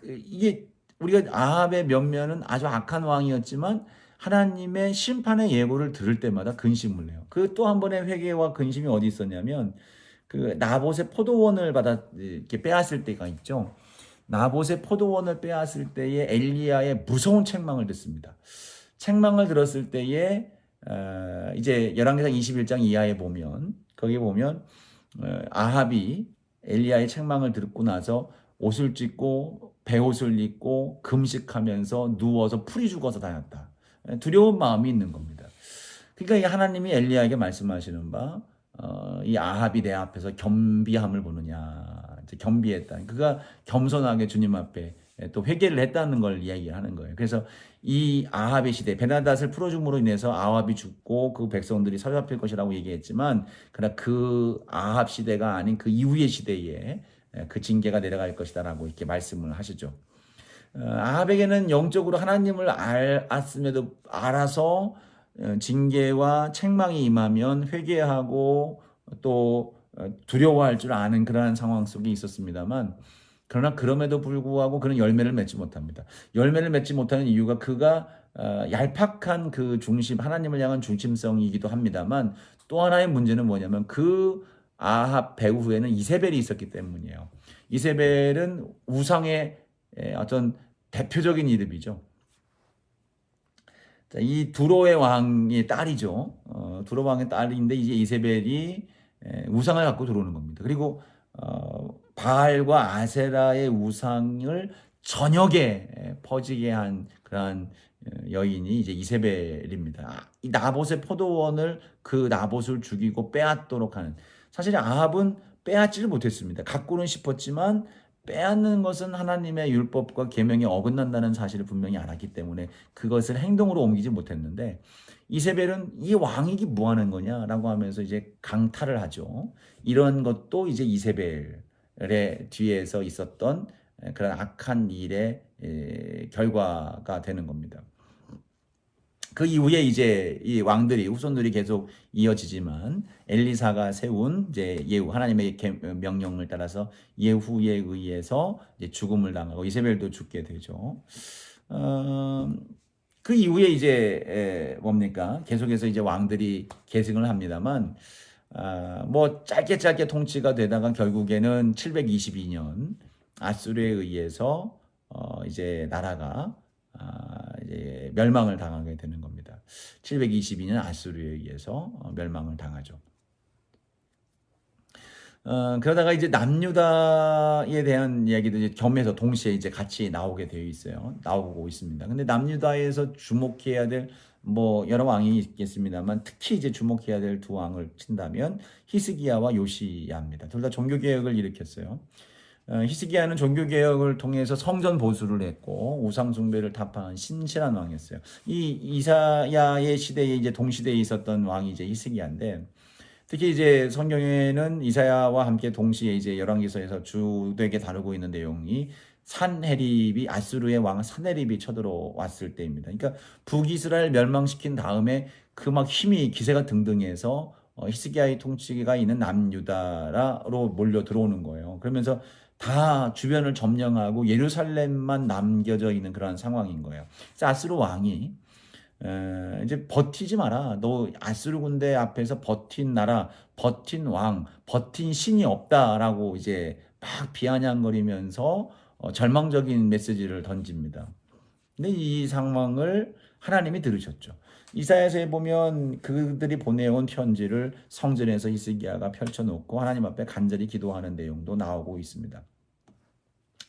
이게 우리가 아합의 면면은 아주 악한 왕이었지만 하나님의 심판의 예고를 들을 때마다 근심을 해요. 그 또 한 번의 회개와 근심이 어디 있었냐면 그 나봇의 포도원을 이렇게 빼앗을 때가 있죠. 나봇의 포도원을 빼앗을 때에 엘리야의 무서운 책망을 듣습니다. 책망을 들었을 때에 이제 열왕기상 21장 이하에 보면 거기에 보면 아합이 엘리야의 책망을 듣고 나서 옷을 찢고 베옷을 입고 금식하면서 누워서 풀이 죽어서 다녔다. 두려운 마음이 있는 겁니다. 그러니까 하나님이 엘리야에게 말씀하시는 이 아합이 내 앞에서 겸비함을 보느냐. 겸비했다. 그가 겸손하게 주님 앞에 또 회개를 했다는 걸 이야기하는 거예요. 그래서 이 아합의 시대, 베나닷을 풀어줌으로 인해서 아합이 죽고 그 백성들이 사로잡힐 것이라고 얘기했지만, 그러나 그 아합 시대가 아닌 그 이후의 시대에 그 징계가 내려갈 것이다라고 이렇게 말씀을 하시죠. 아합에게는 영적으로 하나님을 알았음에도 알아서 징계와 책망이 임하면 회개하고 또 두려워할 줄 아는 그러한 상황 속에 있었습니다만, 그러나 그럼에도 불구하고 그는 열매를 맺지 못합니다. 열매를 맺지 못하는 이유가 그가 얄팍한 그 중심, 하나님을 향한 중심성이기도 합니다만, 또 하나의 문제는 뭐냐면 그 아합 배후 후에는 이세벨이 있었기 때문이에요. 이세벨은 우상의 어떤 대표적인 이름이죠. 이 두로의 왕의 딸이죠. 두로 왕의 딸인데 이제 이세벨이 우상을 갖고 들어오는 겁니다. 그리고 바알과 아세라의 우상을 전역에 퍼지게 한 그러한 여인이 이제 이세벨입니다. 이 나봇의 포도원을 그 나봇을 죽이고 빼앗도록 하는, 사실 아합은 빼앗지를 못했습니다. 갖고는 싶었지만 빼앗는 것은 하나님의 율법과 계명에 어긋난다는 사실을 분명히 알았기 때문에 그것을 행동으로 옮기지 못했는데, 이세벨은 이 왕이 뭐 하는 거냐라고 하면서 이제 강탈을 하죠. 이런 것도 이제 이세벨의 뒤에서 있었던 그런 악한 일의 결과가 되는 겁니다. 그 이후에 이제 이 왕들이 후손들이 계속 이어지지만 엘리사가 세운 이제 예후, 하나님의 명령을 따라서 예후에 의해서 이제 죽음을 당하고 이세벨도 죽게 되죠. 그 이후에 이제 뭡니까? 계속해서 이제 왕들이 계승을 합니다만, 뭐 짧게 통치가 되다가 결국에는 722년 아수르에 의해서 이제 나라가 이제 멸망을 당하게 되는 겁니다. 722년 아수르에 의해서 멸망을 당하죠. 그러다가 이제 남유다에 대한 이야기도 이제 겸해서 동시에 이제 같이 나오게 되어 있어요. 나오고 있습니다. 근데 남유다에서 주목해야 될 뭐 여러 왕이 있겠습니다만 특히 이제 주목해야 될 두 왕을 친다면 히스기야와 요시야입니다. 둘 다 종교 개혁을 일으켰어요. 히스기야는 종교 개혁을 통해서 성전 보수를 했고 우상 숭배를 타파한 신실한 왕이었어요. 이 이사야의 시대에 이제 동시대에 있었던 왕이 이제 히스기야인데, 특히 이제 성경에는 이사야와 함께 동시에 이제 열왕기서에서 주되게 다루고 있는 내용이 산헤립이 아수르의 왕 산헤립이 쳐들어왔을 때입니다. 그러니까 북이스라엘 멸망시킨 다음에 그 막 힘이 기세가 등등해서 히스기야의 통치가 있는 남유다로 몰려 들어오는 거예요. 그러면서 다 주변을 점령하고 예루살렘만 남겨져 있는 그런 상황인 거예요. 그래서 아수르 왕이 이제 버티지 마라. 너 아수르 군대 앞에서 버틴 나라, 버틴 왕, 버틴 신이 없다라고 이제 막 비아냥거리면서 절망적인 메시지를 던집니다. 근데 이 상황을 하나님이 들으셨죠. 이사야서에 보면 그들이 보내온 편지를 성전에서 히스기야가 펼쳐놓고 하나님 앞에 간절히 기도하는 내용도 나오고 있습니다.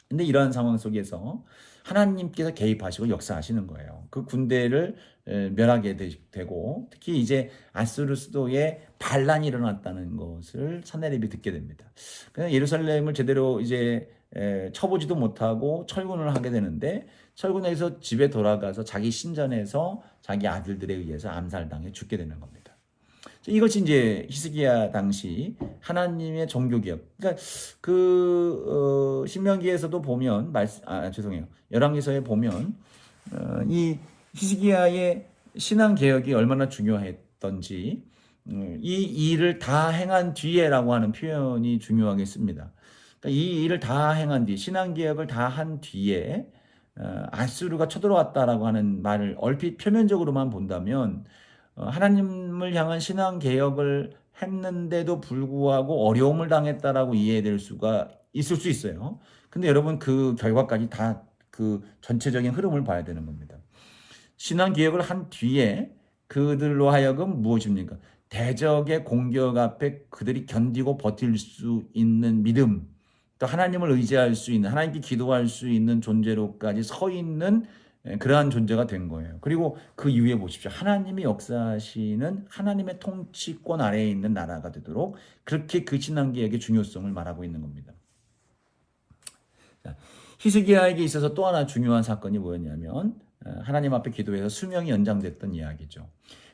근데 이러한 상황 속에서 하나님께서 개입하시고 역사하시는 거예요. 그 군대를 멸하게 되고, 특히 이제 아수르 수도에 반란이 일어났다는 것을 산헤립이 듣게 됩니다. 그냥 예루살렘을 제대로 이제 쳐보지도 못하고 철군을 하게 되는데, 철군에서 집에 돌아가서 자기 신전에서 자기 아들들에 의해서 암살당해 죽게 되는 겁니다. 이것이 이제 히스기야 당시 하나님의 종교개혁. 그러니까 신명기에서도 보면 죄송해요. 열왕기서에 보면 이 히스기야의 신앙 개혁이 얼마나 중요했던지 이 일을 다 행한 뒤에라고 하는 표현이 중요하게 씁니다. 그러니까 이 일을 다 행한 뒤, 신앙 개혁을 다 한 뒤에 아수르가 쳐들어왔다라고 하는 말을 얼핏 표면적으로만 본다면 하나님을 향한 신앙 개혁을 했는데도 불구하고 어려움을 당했다라고 이해될 수가 있을 수 있어요. 근데 여러분 그 결과까지 다 그 전체적인 흐름을 봐야 되는 겁니다. 신앙 개혁을 한 뒤에 그들로 하여금 무엇입니까? 대적의 공격 앞에 그들이 견디고 버틸 수 있는 믿음, 또 하나님을 의지할 수 있는, 하나님께 기도할 수 있는 존재로까지 서 있는 그러한 존재가 된 거예요. 그리고 그 이후에 보십시오. 하나님이 역사하시는 하나님의 통치권 아래에 있는 나라가 되도록 그렇게 그 신앙개혁의 중요성을 말하고 있는 겁니다. 히스기야에게 있어서 또 하나 중요한 사건이 뭐였냐면 하나님 앞에 기도해서 수명이 연장됐던 이야기죠.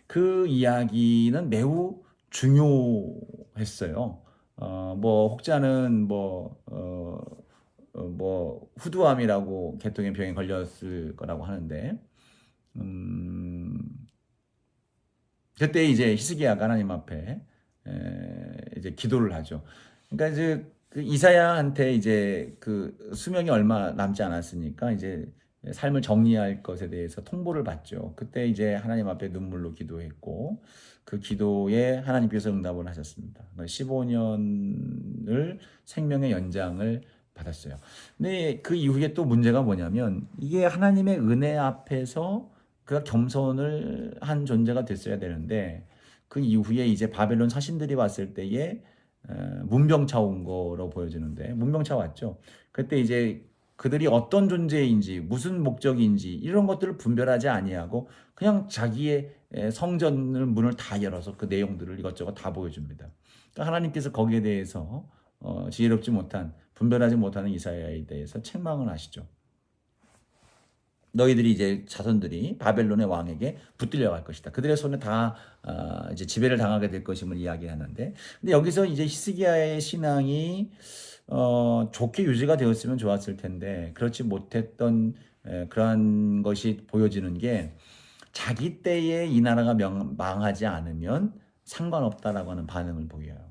그 이야기는 매우 중요했어요. 뭐 혹자는 후두암이라고 계통의 병에 걸렸을 거라고 하는데, 그때 이제 히스기야가 하나님 앞에 이제 기도를 하죠. 그러니까 이제 그 이사야한테 이제 그 수명이 얼마 남지 않았으니까 이제 삶을 정리할 것에 대해서 통보를 받죠. 그때 이제 하나님 앞에 눈물로 기도했고 그 기도에 하나님께서 응답을 하셨습니다. 15년을 생명의 연장을 받았어요. 근데 그 이후에 또 문제가 뭐냐면 이게 하나님의 은혜 앞에서 그가 겸손을 한 존재가 됐어야 되는데 그 이후에 이제 바벨론 사신들이 왔을 때에 문병차 온 거로 보여지는데 문병차 왔죠. 그때 이제 그들이 어떤 존재인지 무슨 목적인지 이런 것들을 분별하지 아니하고 그냥 자기의 성전을 문을 다 열어서 그 내용들을 이것저것 다 보여줍니다. 그러니까 하나님께서 거기에 대해서 지혜롭지 못한 분별하지 못하는 이사야에 대해서 책망을 하시죠. 너희들이 이제 자손들이 바벨론의 왕에게 붙들려 갈 것이다. 그들의 손에 다 이제 지배를 당하게 될 것임을 이야기하는데, 근데 여기서 이제 히스기야의 신앙이 좋게 유지가 되었으면 좋았을 텐데 그렇지 못했던 그러한 것이 보여지는 게 자기 때에 이 나라가 망하지 않으면 상관없다라고 하는 반응을 보여요.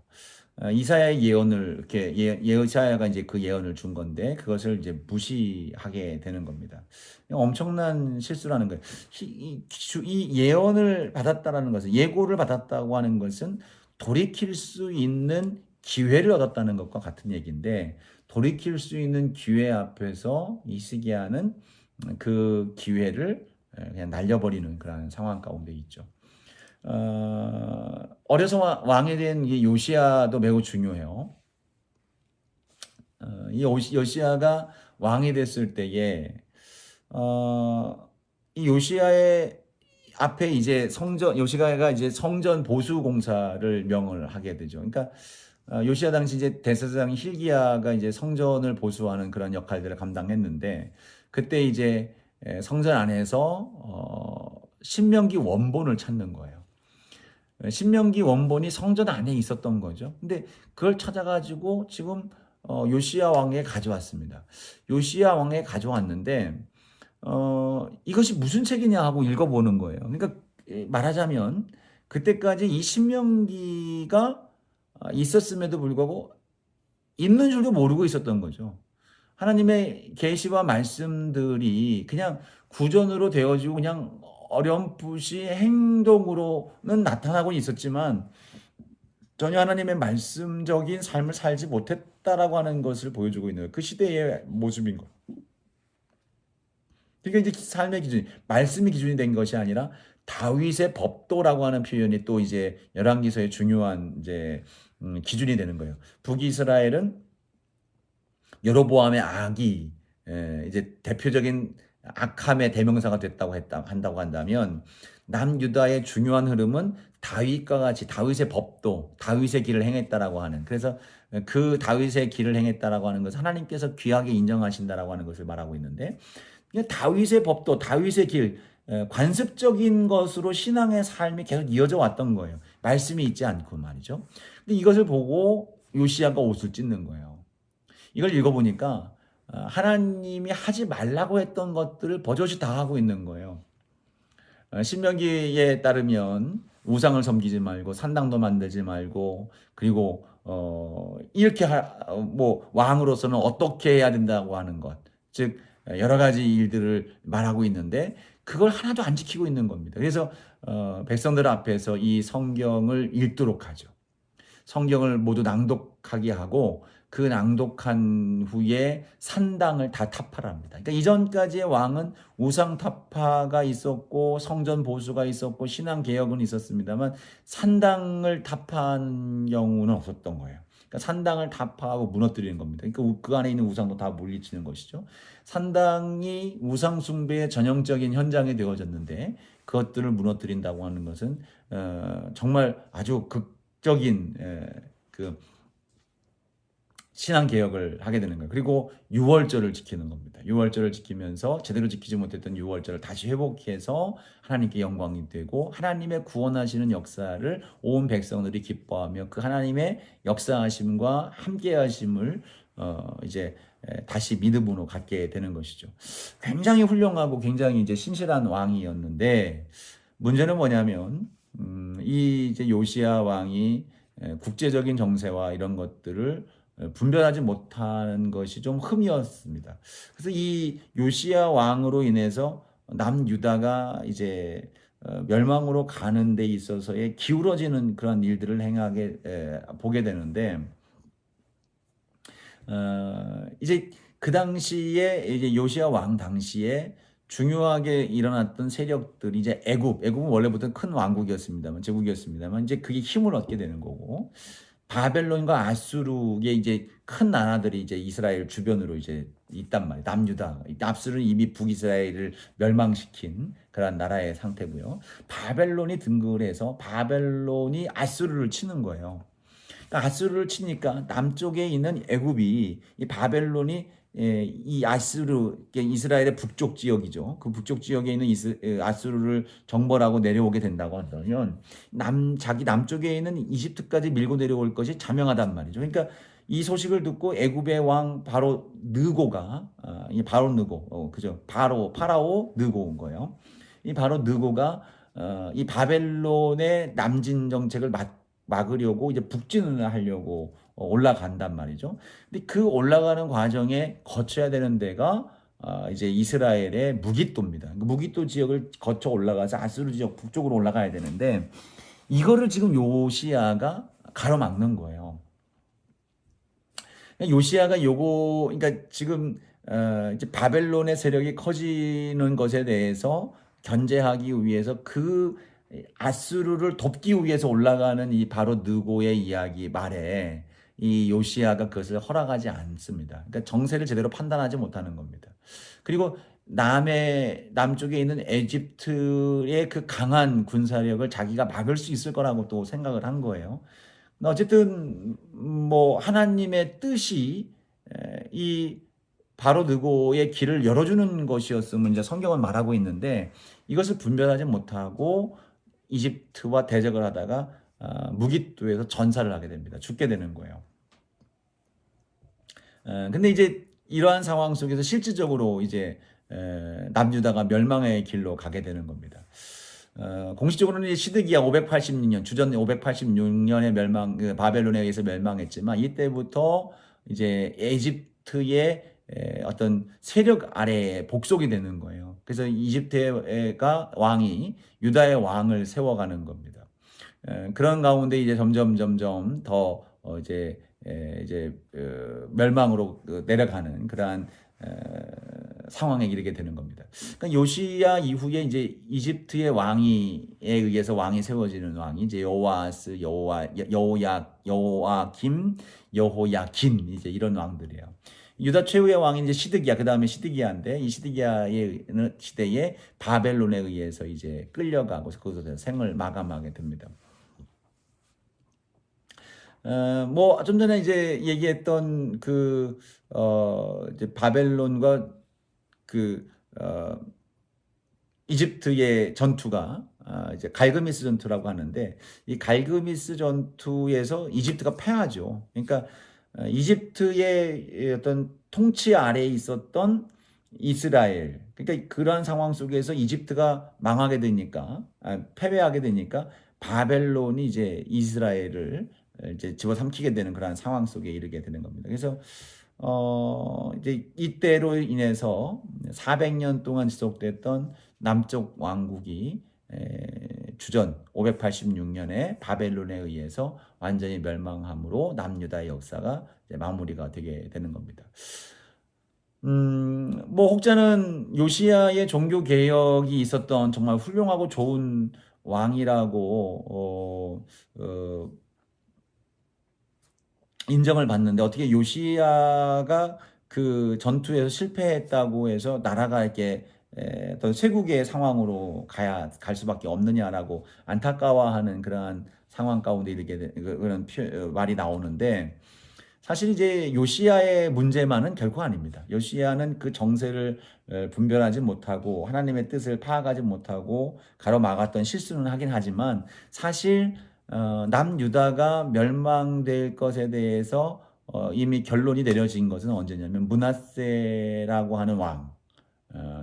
이사야의 예언을 이렇게 이사야가 이제 그 예언을 준 건데 그것을 이제 무시하게 되는 겁니다. 엄청난 실수라는 거예요. 이 예언을 받았다라는 것은 예고를 받았다고 하는 것은 돌이킬 수 있는 기회를 얻었다는 것과 같은 얘기인데 돌이킬 수 있는 기회 앞에서 히스기야는 그 기회를 그냥 날려버리는 그런 상황 가운데 있죠. 어려서 왕에 대한 요시야도 매우 중요해요. 이 요시야가 왕이 됐을 때에 이 요시야의 앞에 이제 요시야가 이제 성전 보수 공사를 명을 하게 되죠. 그러니까 요시야 당시 이제 대제사장 hil기야가 이제 성전을 보수하는 그런 역할들을 감당했는데, 그때 이제 성전 안에서 신명기 원본을 찾는 거예요. 신명기 원본이 성전 안에 있었던 거죠. 근데 그걸 찾아가지고 지금 요시야 왕에 가져왔습니다. 요시야 왕에 가져왔는데 이것이 무슨 책이냐 하고 읽어보는 거예요. 그러니까 말하자면 그때까지 이 신명기가 있었음에도 불구하고 있는 줄도 모르고 있었던 거죠. 하나님의 계시와 말씀들이 그냥 구전으로 되어지고 그냥 어렴풋이 행동으로는 나타나고 있었지만 전혀 하나님의 말씀적인 삶을 살지 못했다라고 하는 것을 보여주고 있는 그 시대의 모습인 거예요. 그러니까 이제 삶의 기준, 말씀이 기준이 된 것이 아니라 다윗의 법도라고 하는 표현이 또 이제 열왕기서의 중요한 이제 기준이 되는 거예요. 북이스라엘은 여로보암의 악이 이제 대표적인 악함의 대명사가 됐다고 한다고 한다면, 남유다의 중요한 흐름은 다윗과 같이 다윗의 법도, 다윗의 길을 행했다라고 하는, 그래서 그 다윗의 길을 행했다라고 하는 것을 하나님께서 귀하게 인정하신다라고 하는 것을 말하고 있는데, 다윗의 법도, 다윗의 길, 관습적인 것으로 신앙의 삶이 계속 이어져 왔던 거예요. 말씀이 있지 않고 말이죠. 근데 이것을 보고 요시야가 옷을 찢는 거예요. 이걸 읽어보니까 하나님이 하지 말라고 했던 것들을 버젓이 다 하고 있는 거예요. 신명기에 따르면 우상을 섬기지 말고 산당도 만들지 말고, 그리고 이렇게 뭐 왕으로서는 어떻게 해야 된다고 하는 것, 즉 여러 가지 일들을 말하고 있는데 그걸 하나도 안 지키고 있는 겁니다. 그래서 백성들 앞에서 이 성경을 읽도록 하죠. 성경을 모두 낭독하게 하고 그 낭독한 후에 산당을 다 타파합니다. 그러니까 이전까지의 왕은 우상 타파가 있었고 성전 보수가 있었고 신앙 개혁은 있었습니다만 산당을 타파한 경우는 없었던 거예요. 그러니까 산당을 타파하고 무너뜨리는 겁니다. 그러니까 그 안에 있는 우상도 다 물리치는 것이죠. 산당이 우상 숭배의 전형적인 현장이 되어졌는데 그것들을 무너뜨린다고 하는 것은 정말 아주 극적인 그 신앙 개혁을 하게 되는 거예요. 그리고 유월절을 지키는 겁니다. 유월절을 지키면서 제대로 지키지 못했던 유월절을 다시 회복해서 하나님께 영광이 되고 하나님의 구원하시는 역사를 온 백성들이 기뻐하며 그 하나님의 역사하심과 함께하심을 이제 다시 믿음으로 갖게 되는 것이죠. 굉장히 훌륭하고 굉장히 이제 신실한 왕이었는데 문제는 뭐냐면 이 이제 요시야 왕이 국제적인 정세와 이런 것들을 분별하지 못하는 것이 좀 흠이었습니다. 그래서 이 요시야 왕으로 인해서 남유다가 이제 멸망으로 가는 데 있어서의 기울어지는 그런 일들을 행하게 보게 되는데, 이제 그 당시에 이제 요시야 왕 당시에 중요하게 일어났던 세력들이 이제 애굽은 원래부터 큰 왕국이었습니다만, 제국이었습니다만 이제 그게 힘을 얻게 되는 거고, 바벨론과 아수르의 이제 큰 나라들이 이제 이스라엘 주변으로 이제 있단 말이에요. 남유다. 아수르는 이미 북이스라엘을 멸망시킨 그런 나라의 상태고요. 바벨론이 등극을 해서 바벨론이 아수르를 치는 거예요. 그러니까 아수르를 치니까 남쪽에 있는 애굽이 이 바벨론이 이 아수르, 이스라엘의 북쪽 지역이죠. 그 북쪽 지역에 있는 아수르를 정벌하고 내려오게 된다고 한다면 자기 남쪽에 있는 이집트까지 밀고 내려올 것이 자명하단 말이죠. 그러니까 이 소식을 듣고 애굽의 왕 바로 느고가 이 바로 느고 그죠? 파라오 느고인 거예요. 이 바로 느고가 이 바벨론의 남진 정책을 막으려고 이제 북진을 하려고 올라간단 말이죠. 근데 그 올라가는 과정에 거쳐야 되는 데가 이제 이스라엘의 무기또입니다. 무기또 지역을 거쳐 올라가서 아수르 지역 북쪽으로 올라가야 되는데 이거를 지금 요시야가 가로막는 거예요. 요시야가 그러니까 지금 이제 바벨론의 세력이 커지는 것에 대해서 견제하기 위해서 그 아수르를 돕기 위해서 올라가는 이 바로 느고의 이야기 말에 이 요시야가 그것을 허락하지 않습니다. 그러니까 정세를 제대로 판단하지 못하는 겁니다. 그리고 남쪽에 있는 에집트의 그 강한 군사력을 자기가 막을 수 있을 거라고 또 생각을 한 거예요. 어쨌든 뭐 하나님의 뜻이 이 바로 느고의 길을 열어주는 것이었음을 이제 성경은 말하고 있는데 이것을 분별하지 못하고 이집트와 대적을 하다가 무기토에서 전사를 하게 됩니다. 죽게 되는 거예요. 근데 이제 이러한 상황 속에서 실질적으로 이제 남유다가 멸망의 길로 가게 되는 겁니다. 공식적으로는 시드기야 586년, 주전 586년에 바벨론에 의해서 멸망했지만 이때부터 이제 에집트의 어떤 세력 아래에 복속이 되는 거예요. 그래서 이집트가 왕이 유다의 왕을 세워가는 겁니다. 그런 가운데 이제 점점 더 이제 멸망으로 내려가는 그러한 상황에 이르게 되는 겁니다. 그러니까 요시야 이후에 이제 이집트의 왕에 의해서 왕이 세워지는 왕이 이제 여호와스, 여호야김, 여호야긴 이제 이런 왕들이에요. 유다 최후의 왕이 이제 시드기야, 그 다음에 시드기야인데 이 시드기야의 시대에 바벨론에 의해서 이제 끌려가고 거기서 생을 마감하게 됩니다. 뭐, 좀 전에 이제 얘기했던 이제 바벨론과 그, 어, 이집트의 전투가, 이제 갈그미스 전투라고 하는데, 이 갈그미스 전투에서 이집트가 패하죠. 그러니까, 이집트의 어떤 통치 아래에 있었던 이스라엘, 그러니까 그러한 상황 속에서 이집트가 망하게 되니까, 패배하게 되니까, 바벨론이 이제 이스라엘을 이제 집어삼키게 되는 그런 상황 속에 이르게 되는 겁니다. 그래서 이제 이때로 인해서 400년 동안 지속됐던 남쪽 왕국이 주전 586년에 바벨론에 의해서 완전히 멸망함으로 남유다의 역사가 이제 마무리가 되게 되는 겁니다. 뭐 혹자는 요시야의 종교 개혁이 있었던 정말 훌륭하고 좋은 왕이라고 인정을 받는데 어떻게 요시야가 그 전투에서 실패했다고 해서 나라가 이렇게 어떤 쇄국의 상황으로 갈 수밖에 없느냐라고 안타까워하는 그러한 상황 가운데 이렇게 그런 말이 나오는데 사실 이제 요시야의 문제만은 결코 아닙니다. 요시야는 그 정세를 분별하지 못하고 하나님의 뜻을 파악하지 못하고 가로막았던 실수는 하긴 하지만 사실 남유다가 멸망될 것에 대해서 이미 결론이 내려진 것은 언제냐면 므낫세라고 하는 왕,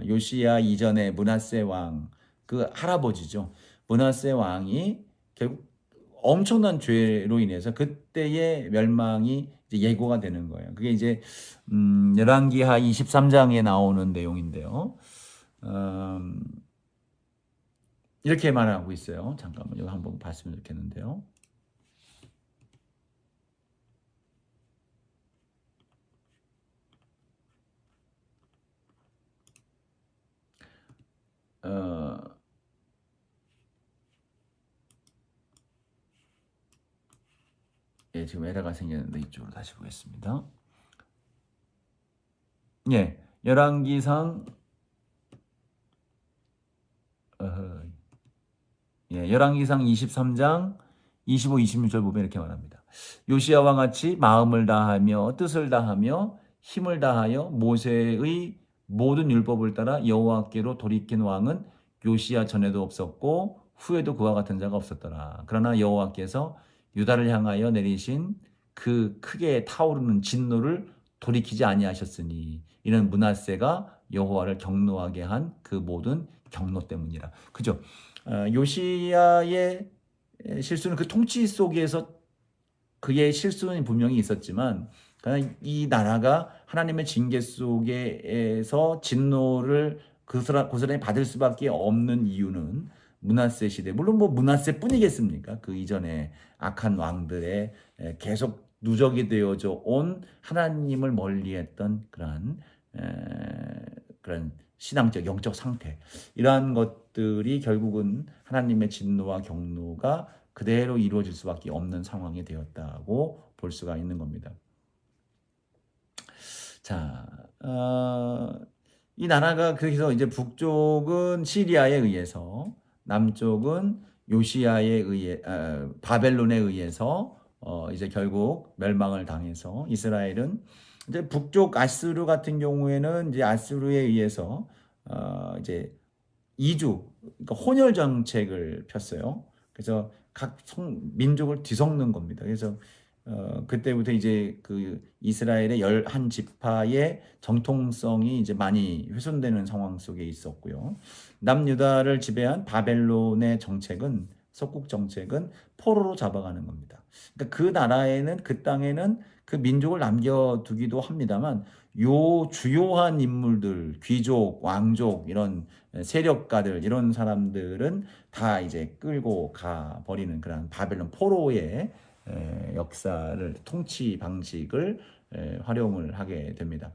요시야 이전에 므낫세 왕, 그 할아버지죠. 므낫세 왕이 결국 엄청난 죄로 인해서 그때의 멸망이 이제 예고가 되는 거예요. 그게 이제 열왕기하 23장에 나오는 내용인데요. 이렇게 말하고 있어요. 잠깐만 이거 한번 봤으면 좋겠는데요. 예, 지금 에러가 생겼는데 이쪽으로 다시 보겠습니다. 예, 열왕기상 열왕기상 23장 25, 26절 보면 이렇게 말합니다. 요시야와 같이 마음을 다하며 뜻을 다하며 힘을 다하여 모세의 모든 율법을 따라 여호와께로 돌이킨 왕은 요시야 전에도 없었고 후에도 그와 같은 자가 없었더라. 그러나 여호와께서 유다를 향하여 내리신 그 크게 타오르는 진노를 돌이키지 아니하셨으니 이는 므낫세가 여호와를 경노하게 한 그 모든 경노 때문이라. 그죠? 요시야의 실수는 그 통치 속에서 그의 실수는 분명히 있었지만 이 나라가 하나님의 징계 속에서 진노를 고스란히 받을 수밖에 없는 이유는 므낫세 시대, 물론 뭐 므낫세뿐이겠습니까? 그 이전에 악한 왕들의 계속 누적이 되어져 온 하나님을 멀리했던 그런 신앙적 영적 상태, 이러한 것들이 결국은 하나님의 진노와 경노가 그대로 이루어질 수밖에 없는 상황이 되었다고 볼 수가 있는 겁니다. 자, 이 나라가 그래서 이제 북쪽은 시리아에 의해서, 남쪽은 요시야에 의해 바벨론에 의해서 이제 결국 멸망을 당해서 이스라엘은 이제 북쪽 아수르 같은 경우에는 이제 아수르에 의해서 이제 이주, 그러니까 혼혈 정책을 폈어요. 그래서 각 민족을 뒤섞는 겁니다. 그래서 그때부터 이제 그 이스라엘의 11지파의 정통성이 이제 많이 훼손되는 상황 속에 있었고요. 남유다를 지배한 바벨론의 정책은 속국 정책은 포로로 잡아가는 겁니다. 그러니까 그 나라에는 그 땅에는 그 민족을 남겨두기도 합니다만 요 주요한 인물들, 귀족, 왕족 이런 세력가들 이런 사람들은 다 이제 끌고 가 버리는 그런 바벨론 포로의 역사를 통치 방식을 활용을 하게 됩니다.